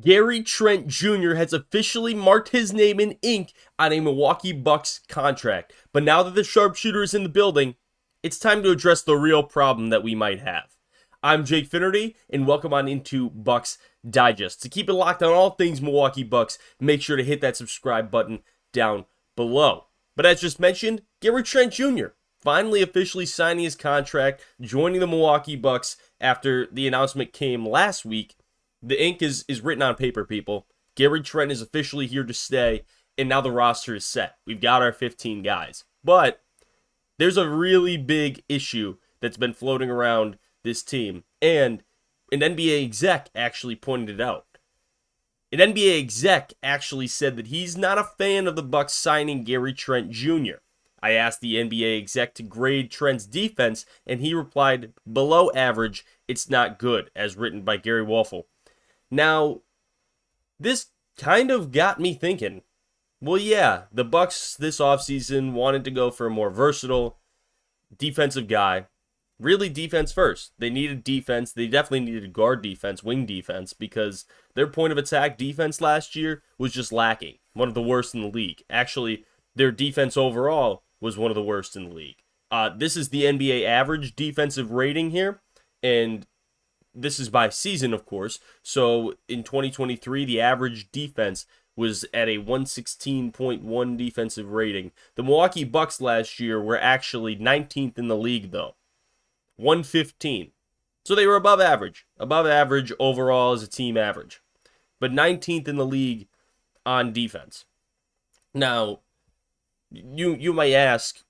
Gary Trent Jr. has officially marked his name in ink on a Milwaukee Bucks contract. But now that the sharpshooter is in the building, it's time to address the real problem that we might have. I'm Jake Finnerty, and welcome on into Bucks Digest. To keep it locked on all things Milwaukee Bucks, make sure to hit that subscribe button down below. But as just mentioned, Gary Trent Jr. finally officially signing his contract, joining the Milwaukee Bucks after the announcement came last week. The ink is written on paper, people. Gary Trent is officially here to stay, and now the roster is set. We've got our 15 guys. But there's a really big issue that's been floating around this team, and an NBA exec actually pointed it out. An NBA exec actually said that he's not a fan of the Bucks signing Gary Trent Jr. I asked the NBA exec to grade Trent's defense, and he replied, below average, it's not good, as written by Gary Wolfel. Now, this kind of got me thinking, well, yeah, the Bucks this offseason wanted to go for a more versatile defensive guy. Really defense first. They needed defense. They definitely needed guard defense, wing defense, because their point of attack defense last year was just lacking. One of the worst in the league. Actually, their defense overall was one of the worst in the league. This is the NBA average defensive rating here, and this is by season, of course. So in 2023, the average defense was at a 116.1 defensive rating. The Milwaukee Bucks last year were actually 19th in the league, though. 115. So they were above average. Above average overall as a team average. But 19th in the league on defense. Now, you might ask,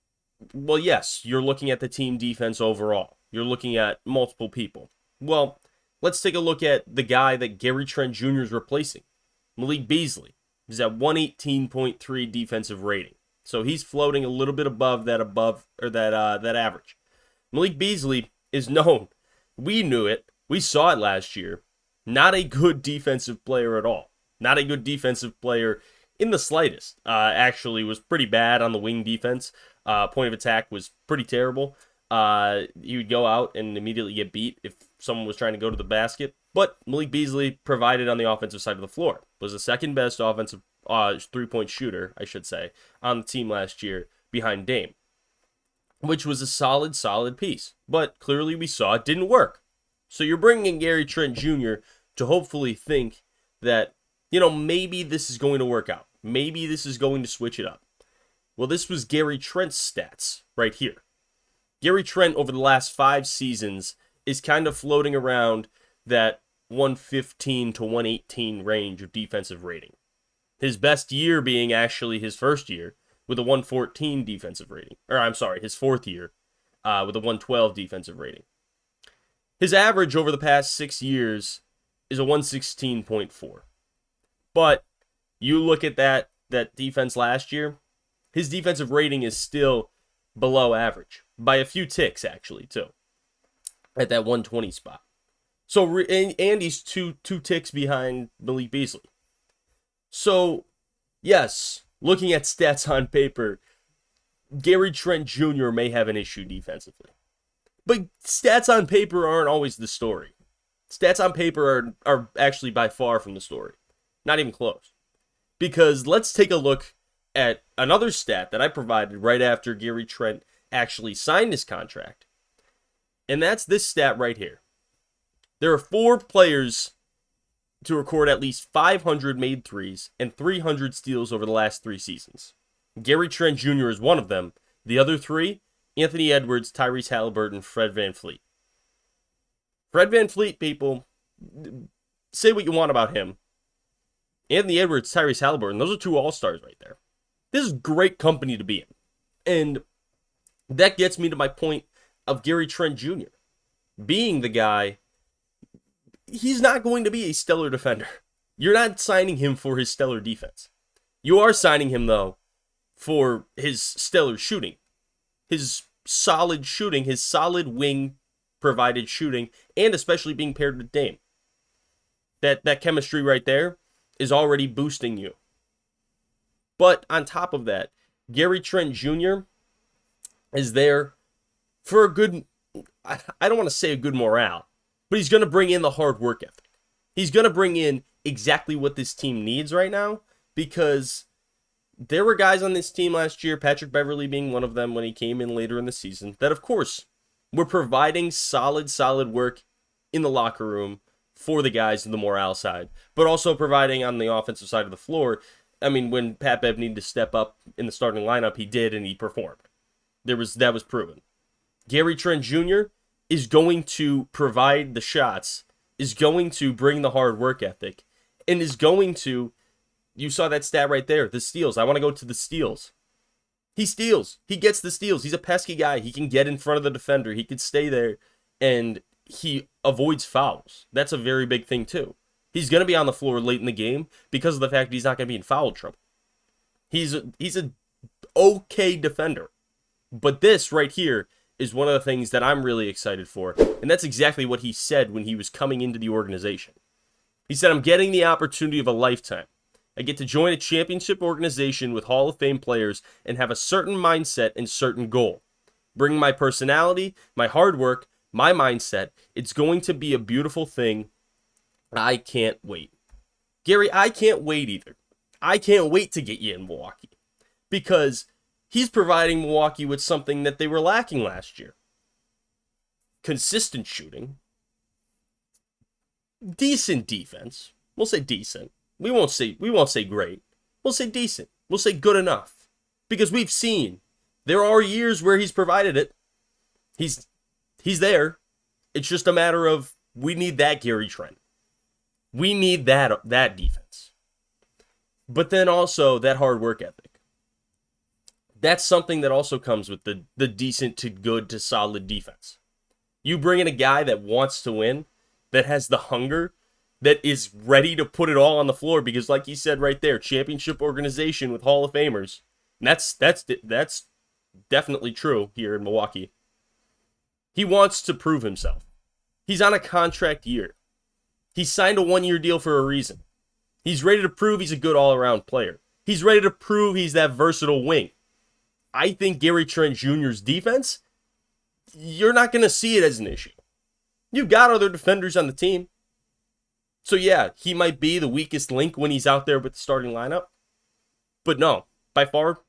well, yes, you're looking at the team defense overall. You're looking at multiple people. Well, let's take a look at the guy that Gary Trent Jr. is replacing. Malik Beasley. He's at 118.3 defensive rating. So he's floating a little bit above that average. Malik Beasley is known. We knew it. We saw it last year. Not a good defensive player at all. Not a good defensive player in the slightest. Actually was pretty bad on the wing defense. Point of attack was pretty terrible. He would go out and immediately get beat if someone was trying to go to the basket. But Malik Beasley provided on the offensive side of the floor. Was the second best offensive three-point shooter, I should say, on the team last year behind Dame. Which was a solid piece. But clearly we saw it didn't work. So you're bringing in Gary Trent Jr. to hopefully think that, maybe this is going to work out. Maybe this is going to switch it up. Well, this was Gary Trent's stats right here. Gary Trent over the last 5 seasons is kind of floating around that 115 to 118 range of defensive rating. His best year being actually his first year with a 114 defensive rating. His fourth year with a 112 defensive rating. His average over the past 6 years is a 116.4. But you look at that defense last year, his defensive rating is still below average. By a few ticks, actually, too. At that 120 spot. So, and he's two ticks behind Malik Beasley. So, yes, looking at stats on paper, Gary Trent Jr. may have an issue defensively. But stats on paper aren't always the story. Stats on paper are actually by far from the story. Not even close. Because let's take a look at another stat that I provided right after Gary Trent actually signed his contract. And that's this stat right here. There are 4 players to record at least 500 made threes and 300 steals over the last 3 seasons. Gary Trent Jr. is one of them. The other 3, Anthony Edwards, Tyrese Halliburton, Fred VanVleet. Fred VanVleet, people, say what you want about him. Anthony Edwards, Tyrese Halliburton, those are 2 all-stars right there. This is great company to be in. And that gets me to my point of Gary Trent Jr. being the guy. He's not going to be a stellar defender. You're not signing him for his stellar defense. You are signing him, though, for his stellar shooting. His solid shooting, his solid wing-provided shooting, and especially being paired with Dame. That chemistry right there is already boosting you. But on top of that, Gary Trent Jr. is there for a good, I don't want to say a good morale, but he's going to bring in the hard work ethic. He's going to bring in exactly what this team needs right now, because there were guys on this team last year, Patrick Beverley being one of them when he came in later in the season, that of course were providing solid work in the locker room for the guys in the morale side, but also providing on the offensive side of the floor. I mean, when Pat Bev needed to step up in the starting lineup, he did, and he performed. That was proven. Gary Trent Jr. is going to provide the shots, is going to bring the hard work ethic, and is going to, you saw that stat right there, the steals. I want to go to the steals. He steals. He gets the steals. He's a pesky guy. He can get in front of the defender. He can stay there, and he avoids fouls. That's a very big thing, too. He's going to be on the floor late in the game because of the fact that he's not going to be in foul trouble. He's an okay defender. But this right here is one of the things that I'm really excited for. And that's exactly what he said when he was coming into the organization. He said, I'm getting the opportunity of a lifetime. I get to join a championship organization with Hall of Fame players and have a certain mindset and certain goal. Bring my personality, my hard work, my mindset. It's going to be a beautiful thing. I can't wait. Gary, I can't wait either. I can't wait to get you in Milwaukee, because he's providing Milwaukee with something that they were lacking last year. Consistent shooting. Decent defense. We'll say decent. We won't say great. We'll say decent. We'll say good enough. Because we've seen there are years where he's provided it. He's there. It's just a matter of, we need that Gary Trent. We need that defense. But then also that hard work ethic. That's something that also comes with the decent to good to solid defense. You bring in a guy that wants to win, that has the hunger, that is ready to put it all on the floor, because like he said right there, championship organization with Hall of Famers. And that's definitely true here in Milwaukee. He wants to prove himself. He's on a contract year. He signed a 1-year deal for a reason. He's ready to prove he's a good all-around player. He's ready to prove he's that versatile wing. I think Gary Trent Jr.'s defense, you're not going to see it as an issue. You've got other defenders on the team. So yeah, he might be the weakest link when he's out there with the starting lineup. But no, by far,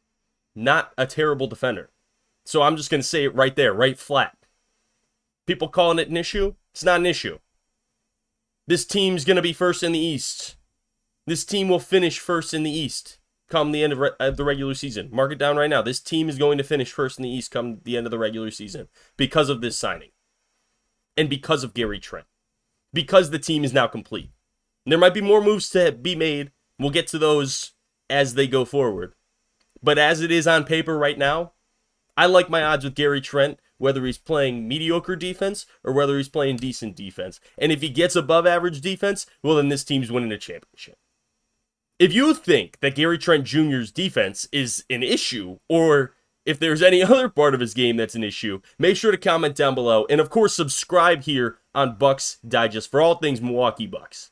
not a terrible defender. So I'm just going to say it right there, right flat. People calling it an issue, it's not an issue. This team's going to be first in the East. This team will finish first in the East come the end of the regular season. Mark it down right now. This team is going to finish first in the East come the end of the regular season because of this signing. And because of Gary Trent. Because the team is now complete. There might be more moves to be made. We'll get to those as they go forward. But as it is on paper right now, I like my odds with Gary Trent, whether he's playing mediocre defense or whether he's playing decent defense. And if he gets above average defense, well, then this team's winning a championship. If you think that Gary Trent Jr.'s defense is an issue, or if there's any other part of his game that's an issue, make sure to comment down below. And of course, subscribe here on Bucks Digest for all things Milwaukee Bucks.